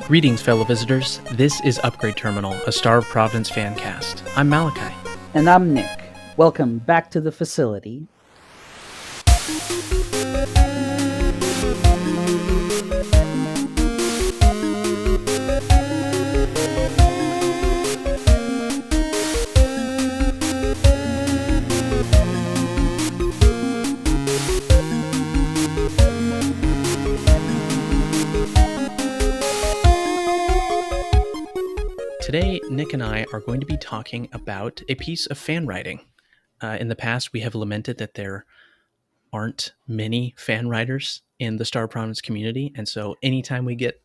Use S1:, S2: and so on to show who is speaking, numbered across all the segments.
S1: Greetings, fellow visitors. This is Upgrade Terminal, a Star of Providence fan cast. I'm Malachi.
S2: And I'm Nick. Welcome back to the facility.
S1: Today, Nick and I are going to be talking about a piece of fan writing. In the past, we have lamented that there aren't many fan writers in the Star of Providence community, and so anytime we get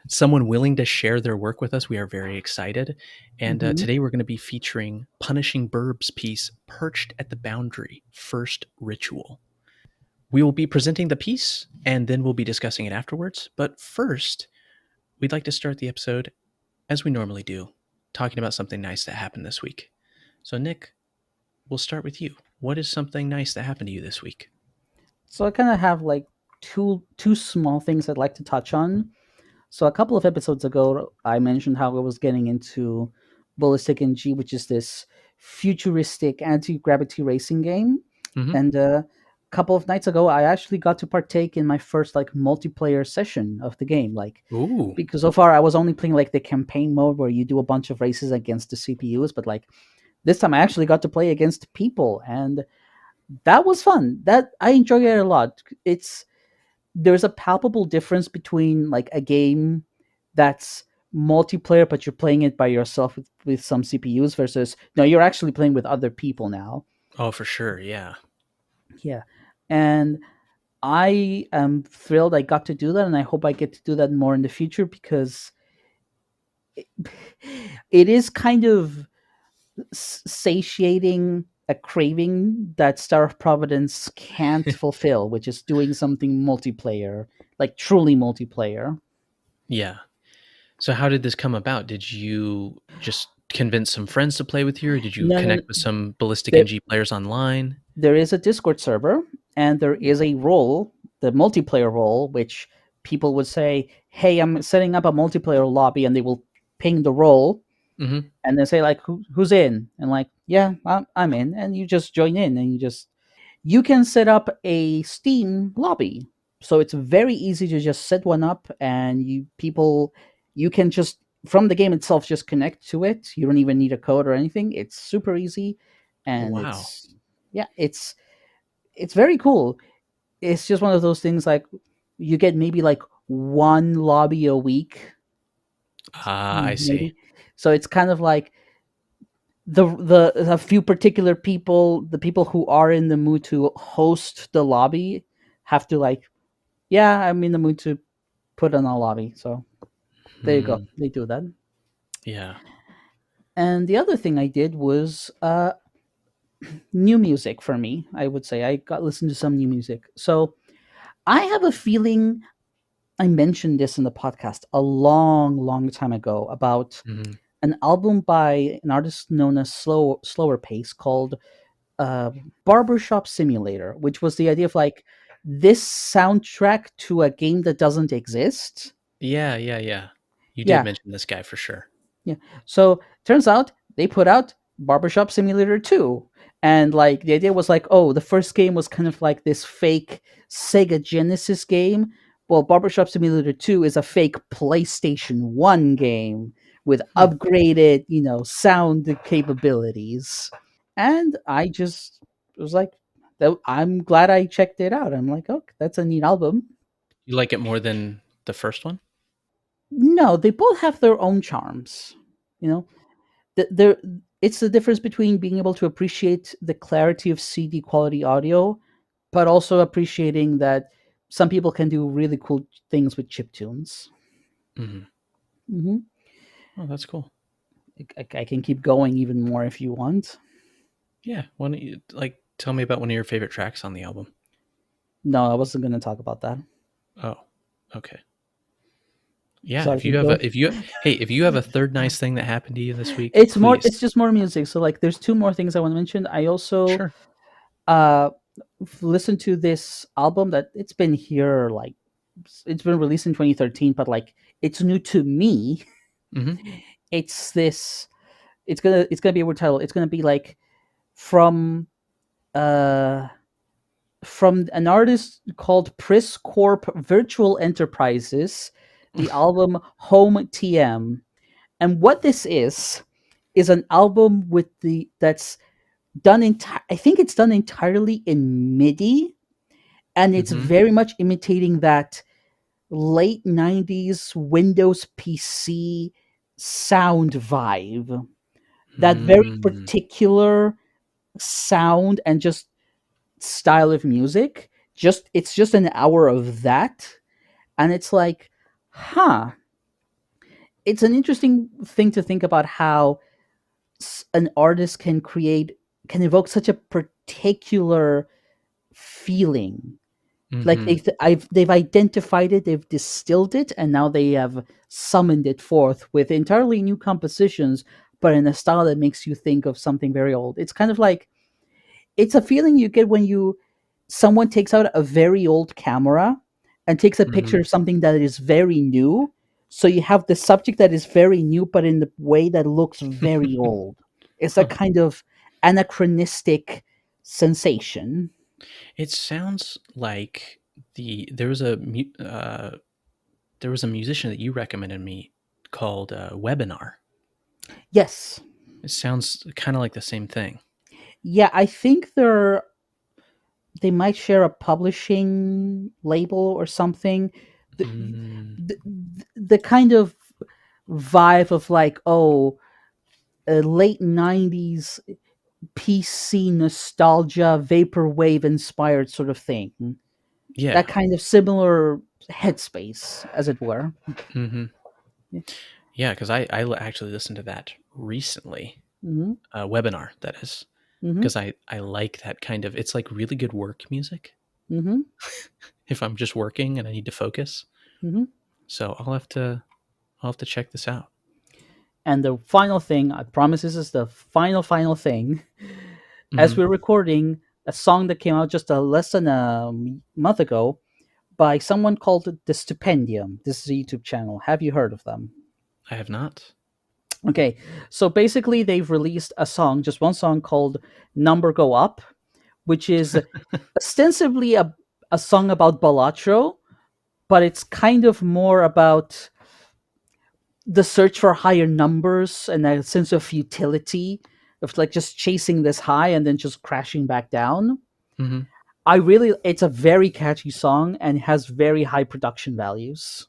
S1: someone willing to share their work with us, we are very excited. And today we're going to be featuring PunishingBirb's piece, Perched at the Boundary, First Ritual. We will be presenting the piece, and then we'll be discussing it afterwards. But first, we'd like to start the episode as we normally do, talking about something nice that happened this week. So, Nick, we'll start with you. What is something nice that happened to you this week?
S2: So I kind of have like two small things I'd like to touch on. So a couple of episodes ago, I mentioned how I was getting into Ballistic NG, which is this futuristic anti-gravity racing game.
S1: Mm-hmm.
S2: And a couple of nights ago, I actually got to partake in my first like multiplayer session of the game.
S1: Ooh.
S2: Because so far I was only playing like the campaign mode where you do a bunch of races against the CPUs, but like this time I actually got to play against people, and that was fun. That I enjoyed it a lot. There's a palpable difference between like a game that's multiplayer but you're playing it by yourself with some CPUs versus no, you're actually playing with other people now.
S1: Oh, for sure, yeah.
S2: Yeah. And I am thrilled I got to do that, and I hope I get to do that more in the future because it is kind of satiating a craving that Star of Providence can't fulfill, which is doing something multiplayer, like truly multiplayer.
S1: Yeah. So how did this come about? Did you just convince some friends to play with you, or did you connect with some Ballistic NG players online?
S2: There is a Discord server, and there is a role, the multiplayer role, which people would say, hey, I'm setting up a multiplayer lobby, and they will ping the role, and then say, like, who's in? And like, yeah, I'm in. And you just join in, and you can set up a Steam lobby. So it's very easy to just set one up, and you can just, from the game itself, just connect to it. You don't even need a code or anything. It's super easy. And
S1: wow.
S2: It's very cool. It's just one of those things like you get maybe like one lobby a week.
S1: I see.
S2: So it's kind of like a few particular people, the people who are in the mood to host the lobby have to like, yeah, I'm in the mood to put on a lobby. So there you go. They do that.
S1: Yeah.
S2: And the other thing I did was new music for me, I would say. I got listened to some new music. So I have a feeling I mentioned this in the podcast a long time ago about an album by an artist known as Slower Pace called Barbershop Simulator, which was the idea of like this soundtrack to a game that doesn't exist.
S1: Yeah. You did mention this guy for sure.
S2: Yeah. So turns out they put out Barbershop Simulator 2. And like the idea was like, oh, the first game was kind of like this fake Sega Genesis game. Well, Barbershop Simulator 2 is a fake PlayStation 1 game with upgraded, sound capabilities. And I just was like, I'm glad I checked it out. I'm like, oh, that's a neat album.
S1: You like it more than the first one?
S2: No, they both have their own charms. It's the difference between being able to appreciate the clarity of CD quality audio, but also appreciating that some people can do really cool things with chiptunes.
S1: Oh, that's cool.
S2: I can keep going even more if you want.
S1: Yeah. Why don't you tell me about one of your favorite tracks on the album?
S2: No, I wasn't going to talk about that.
S1: Oh, okay. Yeah,
S2: So
S1: if you have a third nice thing that happened to you this week,
S2: it's
S1: please.
S2: It's just more music. So like, there's two more things I want to mention. I also listened to this album that it's been here like it's been released in 2013, but like it's new to me.
S1: Mm-hmm.
S2: It's this. It's gonna be a word title. It's gonna be like from uh from an artist called Pris Corp Virtual Enterprises, the album Home TM. And what this is an album with the that's done I think it's done entirely in MIDI, and it's
S1: Mm-hmm.
S2: very much imitating that late 90s Windows PC sound vibe. That very
S1: Mm-hmm.
S2: particular sound and just style of music. It's just an hour of that, and it's like, huh. It's an interesting thing to think about how an artist can evoke such a particular feeling. Like
S1: Mm-hmm.
S2: they've identified it, they've distilled it, and now they have summoned it forth with entirely new compositions, but in a style that makes you think of something very old. It's kind of like, it's a feeling you get when someone takes out a very old camera and takes a
S1: Mm-hmm.
S2: picture of something that is very new. So you have the subject that is very new, but in the way that looks very old. It's a
S1: Huh.
S2: kind of anachronistic sensation.
S1: It sounds like there was there was a musician that you recommended me called Webinar.
S2: Yes.
S1: It sounds kind of like the same thing.
S2: Yeah, I think they might share a publishing label or something. The,
S1: Mm,
S2: the, the kind of vibe of like, oh, a late 90s PC nostalgia, vaporwave inspired sort of thing.
S1: yeah.
S2: That kind of similar headspace, as it were.
S1: Mm-hmm. Yeah, because actually listened to that recently.
S2: Mm-hmm.
S1: Webinar, that is.
S2: Mm-hmm.
S1: Because I like that kind of, it's like really good work music
S2: Mm-hmm.
S1: if I'm just working and I need to focus.
S2: Mm-hmm.
S1: So I'll have to check this out.
S2: And the final thing, I promise this is the final thing. As
S1: Mm-hmm.
S2: we're recording, a song that came out just less than a month ago by someone called The Stupendium. This is a YouTube channel. Have you heard of them?
S1: I have not.
S2: Okay, so basically they've released a song, just one song called Number Go Up, which is ostensibly a song about Balatro, but it's kind of more about the search for higher numbers and a sense of futility of like just chasing this high and then just crashing back down.
S1: Mm-hmm.
S2: It's a very catchy song and has very high production values.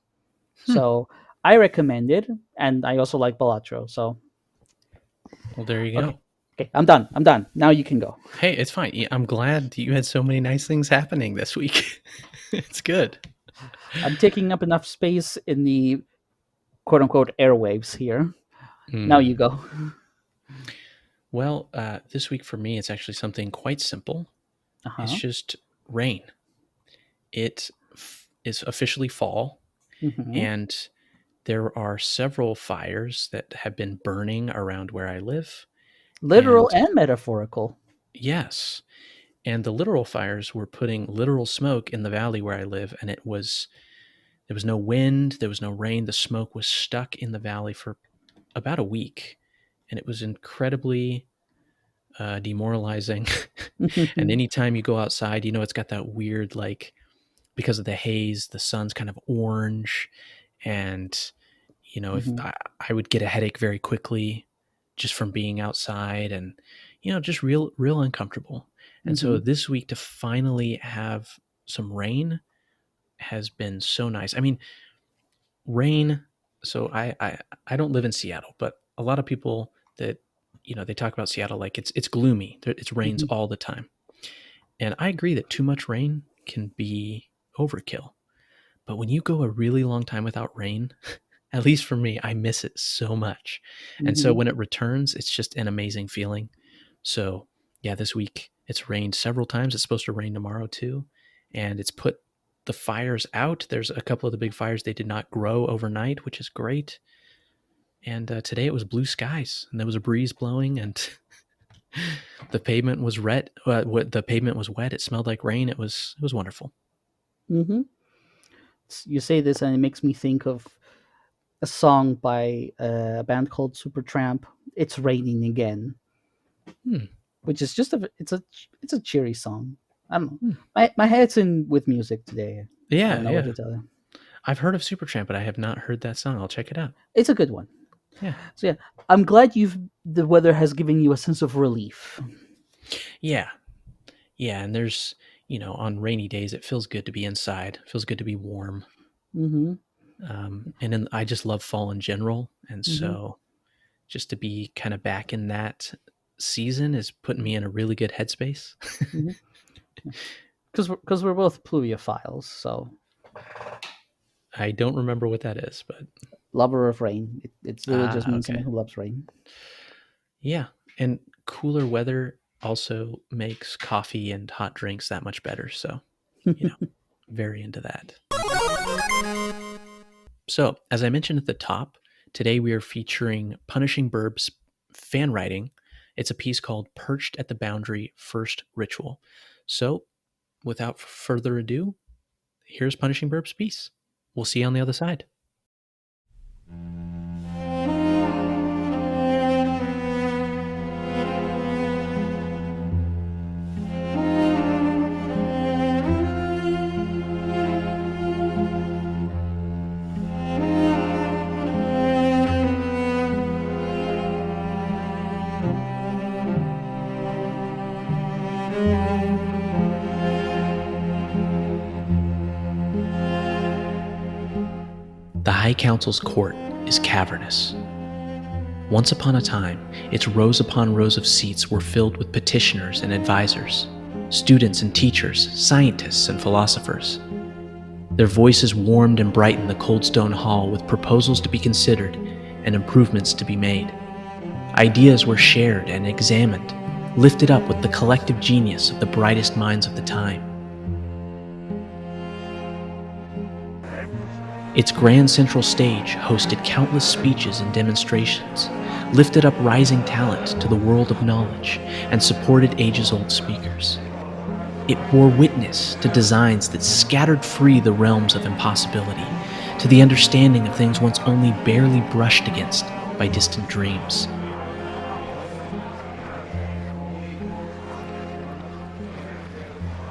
S1: Hmm.
S2: So I recommend it, and I also like Balatro. So
S1: Well, there you
S2: okay,
S1: go.
S2: okay, I'm done. I'm done. Now you can go.
S1: Hey, it's fine. I'm glad you had so many nice things happening this week. It's good.
S2: I'm taking up enough space in the quote unquote airwaves here. Now you
S1: Mm.
S2: go.
S1: Well, this week for me, it's actually something quite simple.
S2: Uh
S1: It's
S2: huh.
S1: just rain. It is officially fall,
S2: Mm-hmm.
S1: and there are several fires that have been burning around where I live.
S2: Literal
S1: And
S2: and metaphorical.
S1: yes, and the literal fires were putting literal smoke in the valley where I live, and there was no wind, there was no rain. The smoke was stuck in the valley for about a week, and it was incredibly demoralizing. And
S2: Mm-hmm.
S1: anytime you go outside, it's got that weird, like, because of the haze, the sun's kind of orange, and if
S2: Mm-hmm.
S1: I would get a headache very quickly just from being outside, and just real uncomfortable. And
S2: Mm-hmm.
S1: so this week to finally have some rain has been so nice. I mean, rain. So I don't live in Seattle, but a lot of people that they talk about Seattle like it's gloomy. It rains
S2: Mm-hmm.
S1: all the time, and I agree that too much rain can be overkill. But when you go a really long time without rain, at least for me, I miss it so much. And so
S2: Mm-hmm.
S1: when it returns, it's just an amazing feeling. So, yeah, this week it's rained several times. It's supposed to rain tomorrow too. And it's put the fires out. There's a couple of the big fires, they did not grow overnight, which is great. And today it was blue skies and there was a breeze blowing, and the pavement was red. The pavement was wet. It smelled like rain. It was wonderful.
S2: Mm-hmm. you say this, and it makes me think of a song by a band called Supertramp. It's Raining Again, which is just it's a cheery song. I don't know. My head's in with music today.
S1: Yeah,
S2: I don't know what to tell you.
S1: I've heard of Supertramp, but I have not heard that song. I'll check it out.
S2: It's a good one.
S1: Yeah.
S2: So yeah, I'm glad the weather has given you a sense of relief.
S1: Yeah. Yeah, and there's, on rainy days, it feels good to be inside. It feels good to be warm.
S2: Mm-hmm.
S1: And then I just love fall in general. And so just to be kind of back in that season is putting me in a really good headspace.
S2: Because we're both pluviophiles, so.
S1: I don't remember what that is, but.
S2: Lover of rain. It really just means someone who loves rain.
S1: Yeah, and cooler weather also makes coffee and hot drinks that much better. So, very into that. So, as I mentioned at the top, today we are featuring PunishingBirb's fan writing. It's a piece called Perched at the Boundary First Ritual. So, without further ado, here's PunishingBirb's piece. We'll see you on the other side. The High Council's court is cavernous. Once upon a time, its rows upon rows of seats were filled with petitioners and advisors, students and teachers, scientists and philosophers. Their voices warmed and brightened the cold stone hall with proposals to be considered and improvements to be made. Ideas were shared and examined, lifted up with the collective genius of the brightest minds of the time. Its grand central stage hosted countless speeches and demonstrations, lifted up rising talent to the world of knowledge, and supported ages-old speakers. It bore witness to designs that scattered free the realms of impossibility, to the understanding of things once only barely brushed against by distant dreams.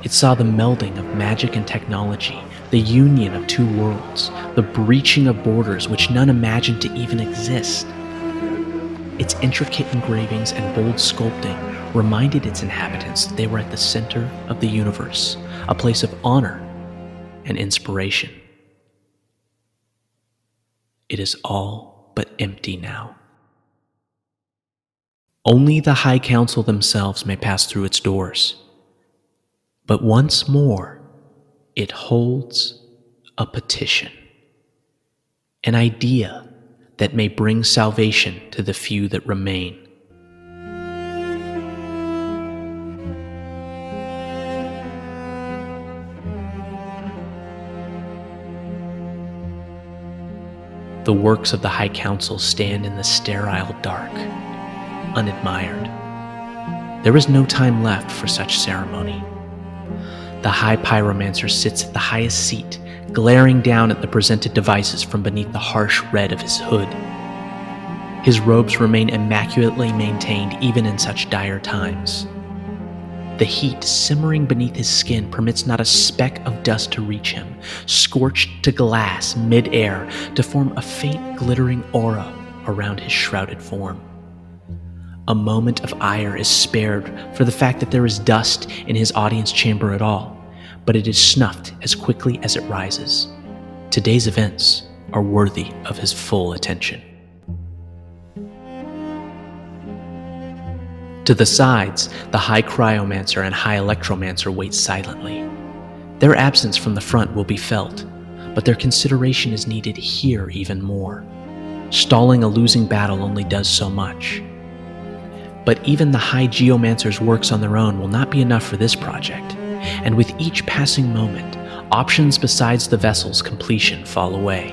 S1: It saw the melding of magic and technology, the union of two worlds, the breaching of borders which none imagined to even exist. Its intricate engravings and bold sculpting reminded its inhabitants that they were at the center of the universe, a place of honor and inspiration. It is all but empty now. Only the High Council themselves may pass through its doors. But once more, it holds a petition, an idea that may bring salvation to the few that remain. The works of the High Council stand in the sterile dark, unadmired. There is no time left for such ceremony. The High Pyromancer sits at the highest seat, glaring down at the presented devices from beneath the harsh red of his hood. His robes remain immaculately maintained even in such dire times. The heat simmering beneath his skin permits not a speck of dust to reach him, scorched to glass mid-air to form a faint glittering aura around his shrouded form. A moment of ire is spared for the fact that there is dust in his audience chamber at all, but it is snuffed as quickly as it rises. Today's events are worthy of his full attention. To the sides, the High Cryomancer and High Electromancer wait silently. Their absence from the front will be felt, but their consideration is needed here even more. Stalling a losing battle only does so much. But even the High Geomancer's works on their own will not be enough for this project, and with each passing moment, options besides the vessel's completion fall away.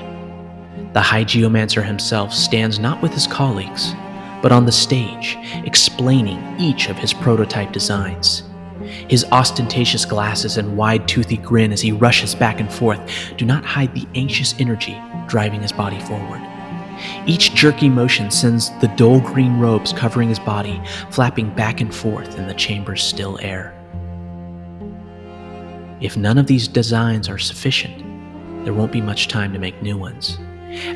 S1: The High Geomancer himself stands not with his colleagues, but on the stage, explaining each of his prototype designs. His ostentatious glasses and wide, toothy grin as he rushes back and forth do not hide the anxious energy driving his body forward. Each jerky motion sends the dull green robes covering his body flapping back and forth in the chamber's still air. If none of these designs are sufficient, there won't be much time to make new ones,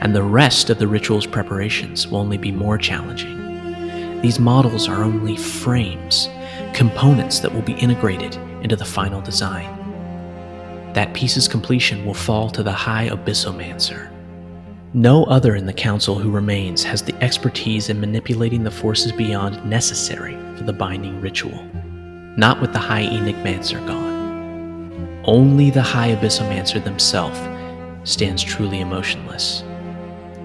S1: and the rest of the ritual's preparations will only be more challenging. These models are only frames, components that will be integrated into the final design. That piece's completion will fall to the High Abyssomancer. No other in the council who remains has the expertise in manipulating the forces beyond necessary for the binding ritual. Not with the High Enigmancer gone. Only the High Abyssomancer themselves stands truly emotionless.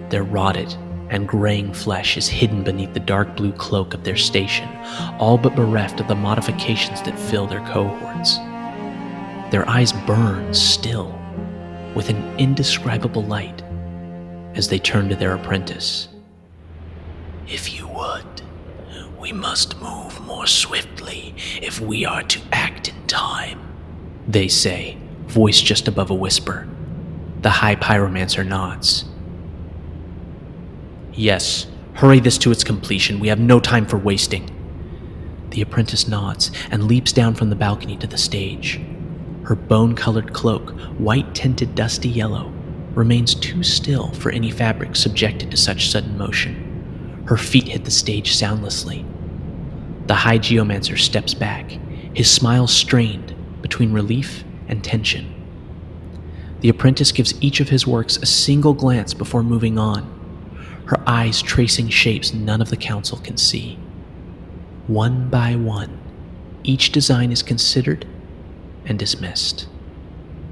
S1: Their rotted and graying flesh is hidden beneath the dark blue cloak of their station, all but bereft of the modifications that fill their cohorts. Their eyes burn still with an indescribable light as they turn to their apprentice. "If you would, we must move more swiftly if we are to act in time," they say, voice just above a whisper. The High Pyromancer nods. "Yes, hurry this to its completion. We have no time for wasting." The apprentice nods and leaps down from the balcony to the stage. Her bone-colored cloak, white-tinted dusty yellow, remains too still for any fabric subjected to such sudden motion. Her feet hit the stage soundlessly. The High Geomancer steps back, his smile strained between relief and tension. The apprentice gives each of his works a single glance before moving on, her eyes tracing shapes none of the council can see. One by one, each design is considered and dismissed.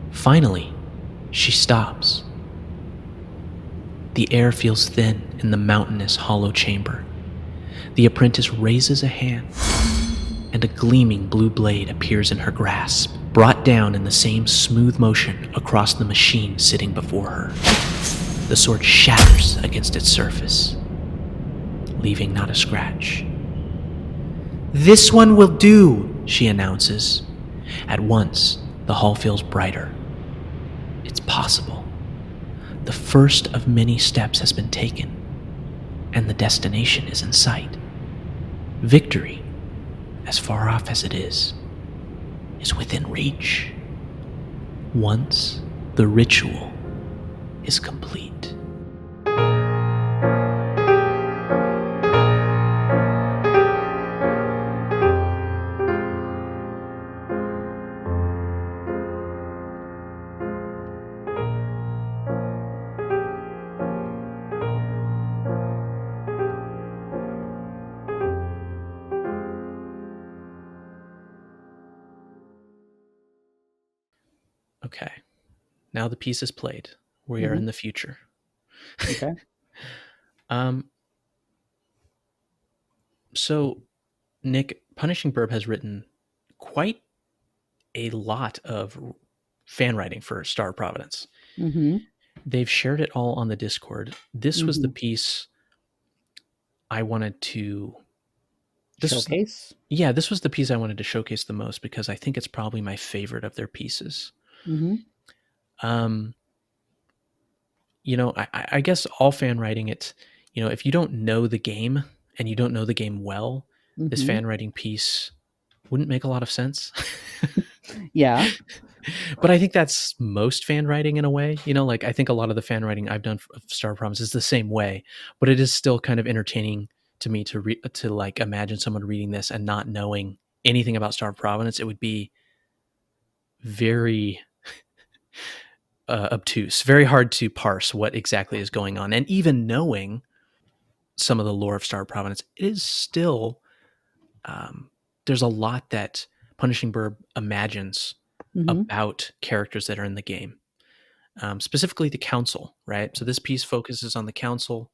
S1: Finally, she stops. The air feels thin in the mountainous, hollow chamber. The apprentice raises a hand, and a gleaming blue blade appears in her grasp, brought down in the same smooth motion across the machine sitting before her. The sword shatters against its surface, leaving not a scratch. "This one will do," she announces. At once, the hall feels brighter. It's possible. The first of many steps has been taken, and the destination is in sight. Victory, as far off as it is within reach. Once the ritual is complete. Okay, now the piece is played. We are in the future.
S2: Okay.
S1: So, Nick, PunishingBirb has written quite a lot of fan writing for Star of Providence. They've shared it all on the Discord. This was the piece I wanted to
S2: showcase.
S1: This was the piece I wanted to showcase the most because I think it's probably my favorite of their pieces. I guess all fan writing, it's, if you don't know the game and you don't know the game well, this fan writing piece wouldn't make a lot of sense.
S2: Yeah.
S1: But I think that's most fan writing in a way. I think a lot of the fan writing I've done of Star Promise is the same way, but it is still kind of entertaining to me to imagine someone reading this and not knowing anything about Star Providence. It would be very obtuse, very hard to parse what exactly is going on. And even knowing some of the lore of Star Providence, it is still, there's a lot that PunishingBirb imagines about characters that are in the game, specifically the council, right? So this piece focuses on the council,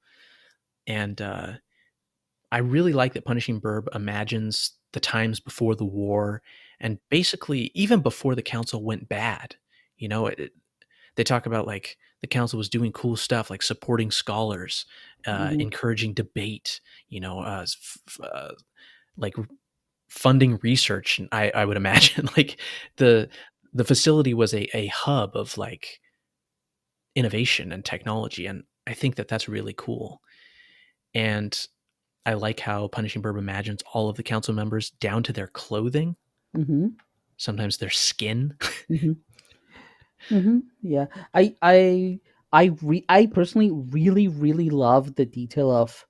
S1: and I really like that PunishingBirb imagines the times before the war, and basically even before the council went bad. They talk about like the council was doing cool stuff like supporting scholars, encouraging debate, like funding research. I would imagine like the facility was a hub of like innovation and technology, and I think that that's really cool. And I like how Punishing Birb imagines all of the council members down to their clothing,
S2: Mm-hmm.
S1: sometimes their skin.
S2: Mm-hmm. Mm-hmm. Yeah, I personally really love the detail of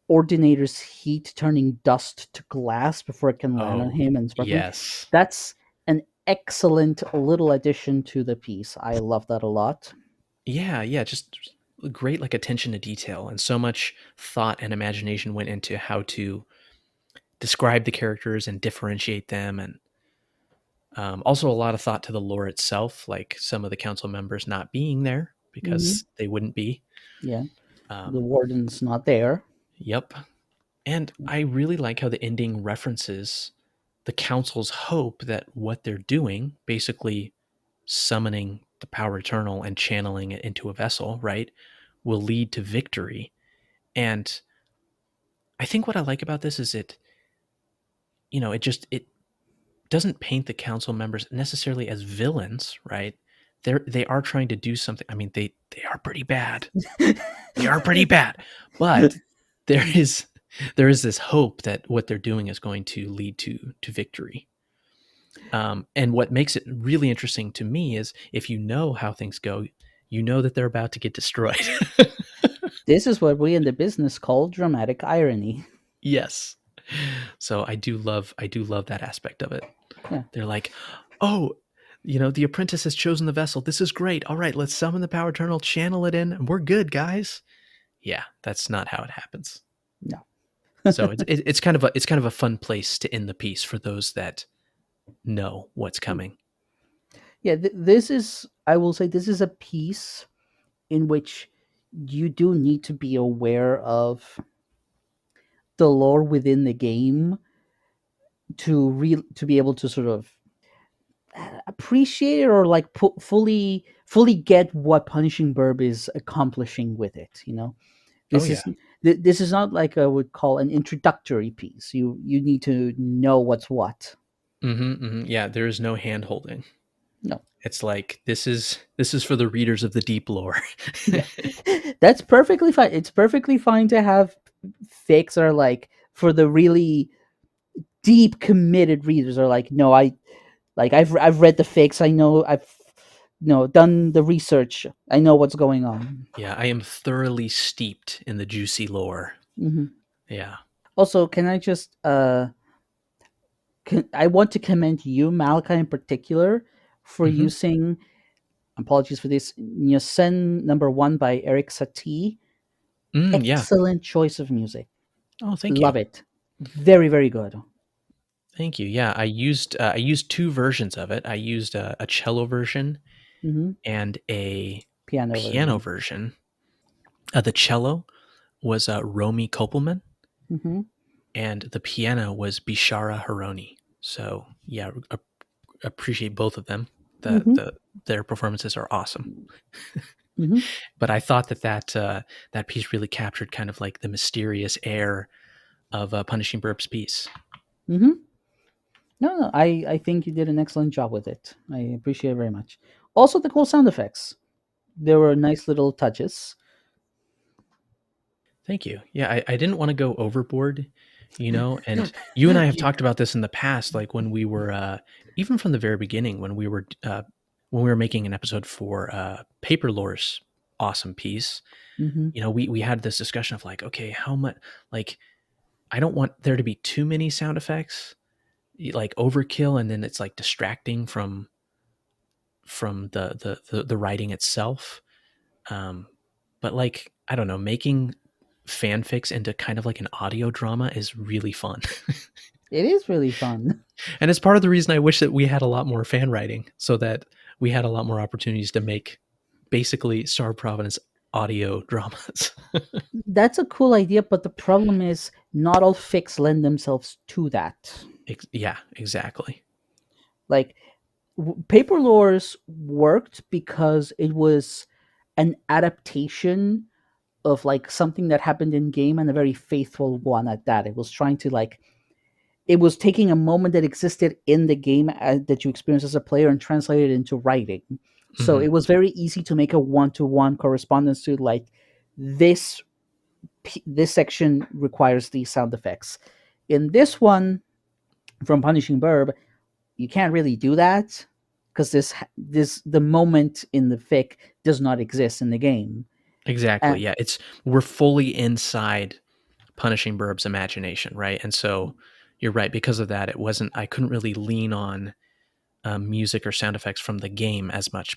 S2: Ordinator's heat turning dust to glass before it can land on
S1: Oh,
S2: him and sparkling.
S1: yes.
S2: That's an excellent little addition to the piece. I love that a lot.
S1: Yeah, yeah, just great like attention to detail, and so much thought and imagination went into how to describe the characters and differentiate them, and also a lot of thought to the lore itself, like some of the council members not being there
S2: Hmm.
S1: because they wouldn't be.
S2: Yeah, the
S1: Um,
S2: warden's not there.
S1: yep. And I really like how the ending references the council's hope that what they're doing, basically summoning the power eternal and channeling it into a vessel, right, will lead to victory. And I think what I like about this is it doesn't paint the council members necessarily as villains, right? They are trying to do something. I mean, they are pretty bad. They are pretty bad. But there is this hope that what they're doing is going to lead to victory. And what makes it really interesting to me is if you know how things go, you know that they're about to get destroyed.
S2: This is what we in the business call dramatic irony.
S1: Yes. So I do love that aspect of it.
S2: Yeah.
S1: They're like, oh, the apprentice has chosen the vessel. This is great. All right, let's summon the power eternal, channel it in, and we're good, guys. Yeah, that's not how it happens.
S2: No.
S1: So it's kind of a fun place to end the piece for those that know what's coming.
S2: Yeah, this is, I will say, this is a piece in which you do need to be aware of the lore within the game to be able to sort of appreciate it or like fully get what Punishing Birb is accomplishing with it.
S1: Oh
S2: This
S1: yeah.
S2: is this is not like I would call an introductory piece. You need to know what's what.
S1: Yeah, there is no hand holding.
S2: No.
S1: It's like this is for the readers of the deep lore.
S2: Yeah. That's perfectly fine. It's perfectly fine to have fakes that are like for the really deep committed readers are like, no, I've read the fakes. I know I've done the research. I know what's going on.
S1: Yeah, I am thoroughly steeped in the juicy lore.
S2: Hmm.
S1: Yeah.
S2: Also, can I just I want to commend you, Malachi, in particular, for
S1: Hmm.
S2: using. Apologies for this. Gnossienne #1 by Eric Satie.
S1: Yeah.
S2: Excellent choice of music.
S1: Oh, thank you.
S2: Love it. Very, very good.
S1: Thank you. Yeah, I used two versions of it. I used a cello version
S2: Hmm.
S1: and a
S2: Piano
S1: piano
S2: version.
S1: version. The cello was Romi Kopelman,
S2: Hmm.
S1: and the piano was Bishara Haroni. So yeah, appreciate both of them.
S2: Hmm.
S1: Their performances are awesome.
S2: Hmm.
S1: But I thought that piece really captured kind of like the mysterious air of Punishing Birb's piece.
S2: Hmm. No, I think you did an excellent job with it. I appreciate it very much. Also, the cool sound effects. There were nice little touches.
S1: Thank you. Yeah, I didn't want to go overboard, and you and I have talked about this in the past, like when we were, even from the very beginning, when we were making an episode for Paper Lore's awesome piece.
S2: Hmm.
S1: We had this discussion of like, okay, how much, like, I don't want there to be too many sound effects, like overkill, and then it's like distracting from the writing itself. Um, but like, I don't know, making fanfics into kind of like an audio drama is really fun.
S2: It is really fun.
S1: And it's part of the reason I wish that we had a lot more fan writing so that we had a lot more opportunities to make basically Star Providence audio dramas.
S2: That's a cool idea, but the problem is not all fics lend themselves to that.
S1: Yeah, exactly.
S2: Like Paper Lores worked because it was an adaptation of like something that happened in game and a very faithful one at that. It was trying to like it was taking a moment that existed in the game that you experience as a player and translate it into writing. So it was very easy to make a one-to-one correspondence to like this section requires these sound effects. In this one from PunishingBirb, you can't really do that because the moment in the fic does not exist in the game.
S1: Exactly. Yeah, we're fully inside PunishingBirb's imagination, right? And so you're right, because of that, I couldn't really lean on music or sound effects from the game as much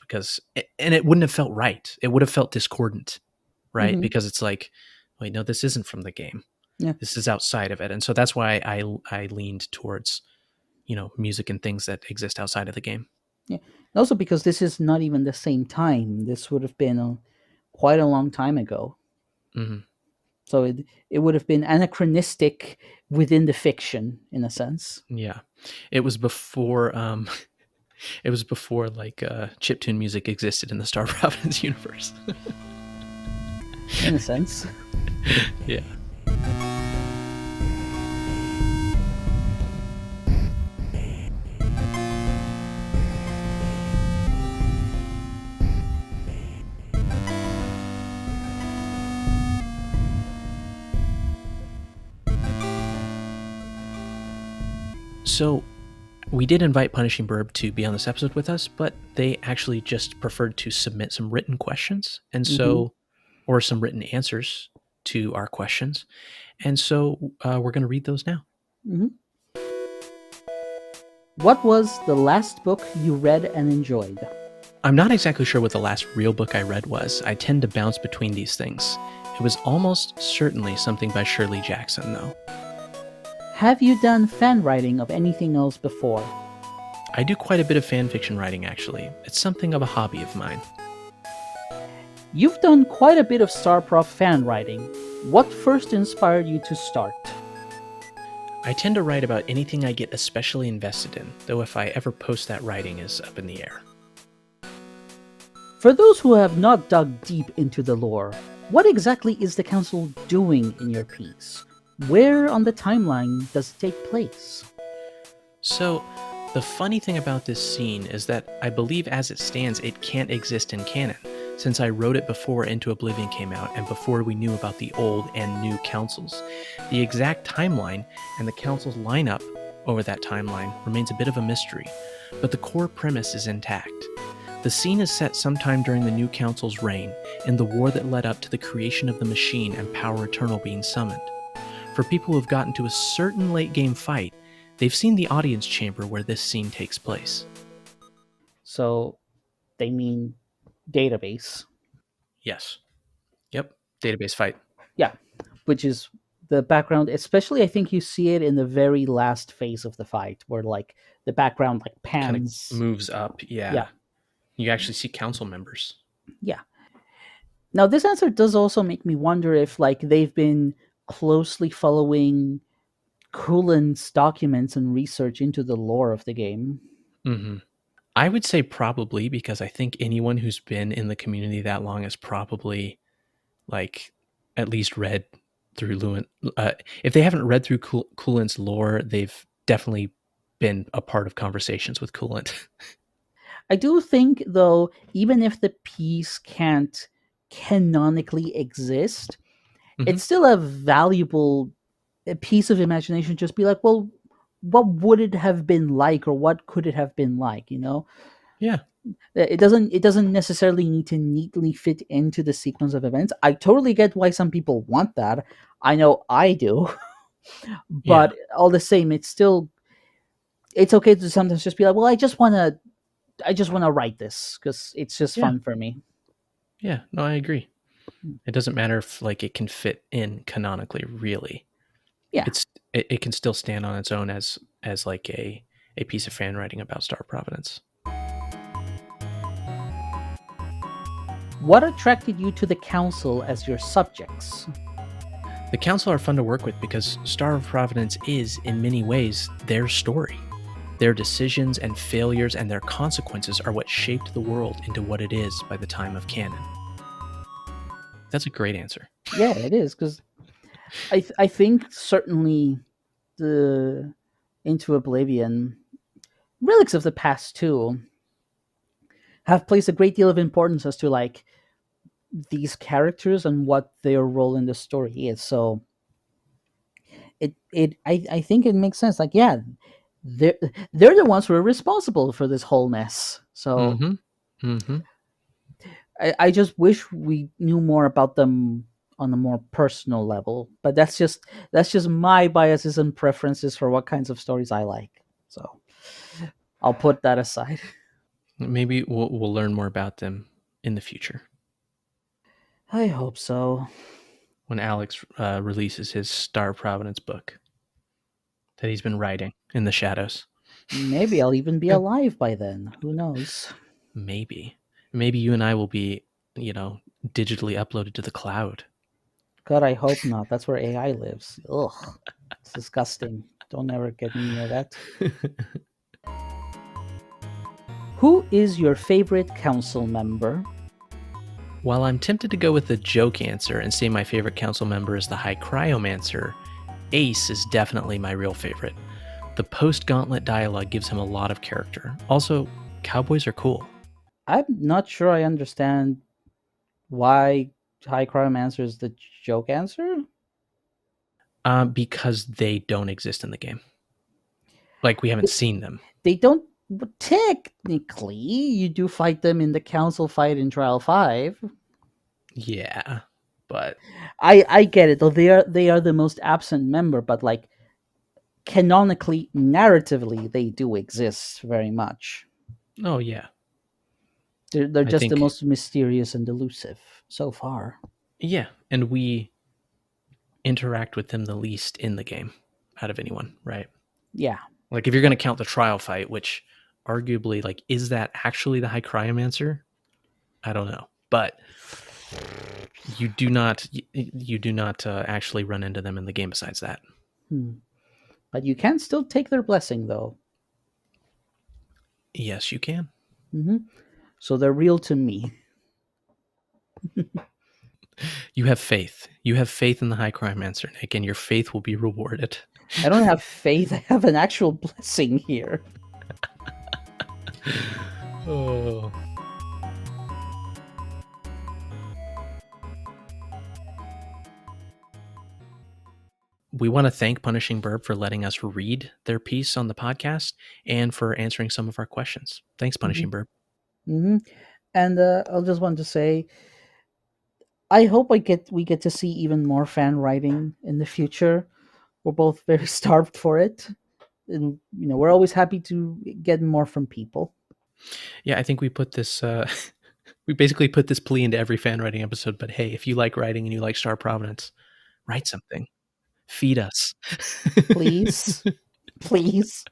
S1: and it wouldn't have felt right. It would have felt discordant, right?
S2: Mm-hmm.
S1: Because it's like, wait, no, this isn't from the game.
S2: Yeah.
S1: This is outside of it. And so that's why I leaned towards, music and things that exist outside of the game.
S2: Yeah. And also because this is not even the same time. This would have been quite a long time ago.
S1: Mm-hmm.
S2: So it would have been anachronistic within the fiction, in a sense.
S1: Yeah. It was before it was before like chiptune music existed in the Star Providence universe.
S2: In a sense.
S1: Yeah. So we did invite PunishingBirb to be on this episode with us, but they actually just preferred to submit some written questions, and so, or some written answers to our questions. And so we're going to read those now.
S2: Mm-hmm. What was the last book you read and enjoyed?
S1: I'm not exactly sure what the last real book I read was. I tend to bounce between these things. It was almost certainly something by Shirley Jackson, though.
S2: Have you done fan writing of anything else before?
S1: I do quite a bit of fan fiction writing, actually. It's something of a hobby of mine.
S2: You've done quite a bit of StarProf fan writing. What first inspired you to start?
S1: I tend to write about anything I get especially invested in, though if I ever post that writing is up in the air.
S2: For those who have not dug deep into the lore, what exactly is the Council doing in your piece? Where on the timeline does it take place?
S1: So, the funny thing about this scene is that I believe as it stands, it can't exist in canon, since I wrote it before Into Oblivion came out and before we knew about the old and new councils. The exact timeline and the council's lineup over that timeline remains a bit of a mystery, but the core premise is intact. The scene is set sometime during the new council's reign, in the war that led up to the creation of the machine and Power Eternal being summoned. For people who have gotten to a certain late-game fight, they've seen the audience chamber where this scene takes place.
S2: So, they mean database.
S1: Yes. Yep. Database fight.
S2: Yeah, which is the background, especially I think you see it in the very last phase of the fight, where like the background like pans.
S1: Kind of moves up, yeah. You actually see council members.
S2: Yeah. Now, this answer does also make me wonder if like they've been closely following Coulin's documents and research into the lore of the game.
S1: Mm-hmm. I would say probably, because I think anyone who's been in the community that long has probably like at least read through Lewin. If they haven't read through Coulin's lore, they've definitely been a part of conversations with Coulant.
S2: I do think, though, even if the piece can't canonically exist, it's still a valuable piece of imagination. Just be like, well, what would it have been like, or what could it have been like? You know?
S1: Yeah.
S2: It doesn't necessarily need to neatly fit into the sequence of events. I totally get why some people want that. I know I do. But all the same, it's okay to sometimes just be like, well, I just want to write this because it's just fun for me.
S1: Yeah, no, I agree. It doesn't matter if like it can fit in canonically, really.
S2: Yeah.
S1: It can still stand on its own as like a piece of fan writing about Star Providence.
S2: What attracted you to the Council as your subjects?
S1: The Council are fun to work with because Star of Providence is, in many ways, their story. Their decisions and failures and their consequences are what shaped the world into what it is by the time of canon. That's a great answer.
S2: Yeah, it is, because I think certainly the into oblivion, relics of the past too have placed a great deal of importance as to like these characters and what their role in the story is. So I think it makes sense. Like, yeah, they're they're the ones who are responsible for this whole mess. So I just wish we knew more about them on a more personal level. But that's just my biases and preferences for what kinds of stories I like. So I'll put that aside.
S1: Maybe we'll learn more about them in the future
S2: I hope so.
S1: when Alex releases his Star of Providence book that he's been writing in the shadows.
S2: Maybe I'll even be alive by then. Who knows?
S1: Maybe you and I will be, digitally uploaded to the cloud.
S2: God, I hope not. That's where AI lives. Ugh. It's disgusting. Don't ever get me near that. Who is your favorite council member?
S1: While I'm tempted to go with the joke answer and say my favorite council member is the High Cryomancer, Ace is definitely my real favorite. The post-gauntlet dialogue gives him a lot of character. Also, cowboys are cool.
S2: I'm not sure I understand why High Cryomancer is the joke answer.
S1: Because they don't exist in the game. Like, we haven't seen them.
S2: They don't. Technically, you do fight them in the council fight in Trial 5.
S1: Yeah, but
S2: I get it though. They are the most absent member, but like canonically, narratively, they do exist very much.
S1: oh yeah,
S2: They're
S1: I
S2: just the
S1: think
S2: most mysterious and elusive so far.
S1: yeah, and we interact with them the least in the game out of anyone, right?
S2: Yeah.
S1: Like if you're going to count the trial fight, which arguably, like, is that actually the High Cryomancer? I don't know, but you do not actually run into them in the game. Besides that,
S2: But you can still take their blessing though.
S1: yes, you can.
S2: So they're real to me.
S1: You have faith. You have faith in the High Cryomancer, Nick, and your faith will be rewarded.
S2: I don't have faith. I have an actual blessing here.
S1: Oh. We want to thank PunishingBirb for letting us read their piece on the podcast and for answering some of our questions. Thanks, PunishingBirb.
S2: And I'll just want to say, I hope we get to see even more fan writing in the future. We're both very starved for it, and we're always happy to get more from people.
S1: Yeah, I think we put this. We basically put this plea into every fan writing episode. But hey, if you like writing and you like Star Providence, write something. Feed us,
S2: Please. Please.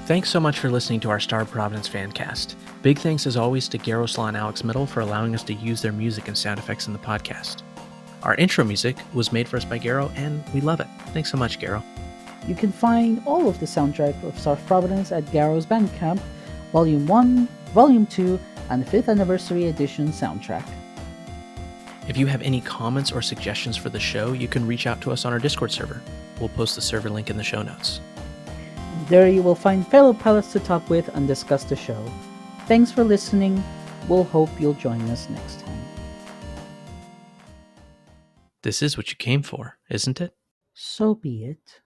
S1: Thanks so much for listening to our Star Providence Fancast. Big thanks as always to Garoslaw and AlexMdle for allowing us to use their music and sound effects in the podcast. Our intro music was made for us by Garo, and we love it. Thanks so much, Garo.
S2: You can find all of the soundtrack of Star of Providence at Garo's Bandcamp, Volume 1, Volume 2, and the 5th Anniversary Edition soundtrack.
S1: If you have any comments or suggestions for the show, you can reach out to us on our Discord server. We'll post the server link in the show notes.
S2: There you will find fellow palates to talk with and discuss the show. Thanks for listening. We'll hope you'll join us next time.
S1: This is what you came for, isn't it?
S2: So be it.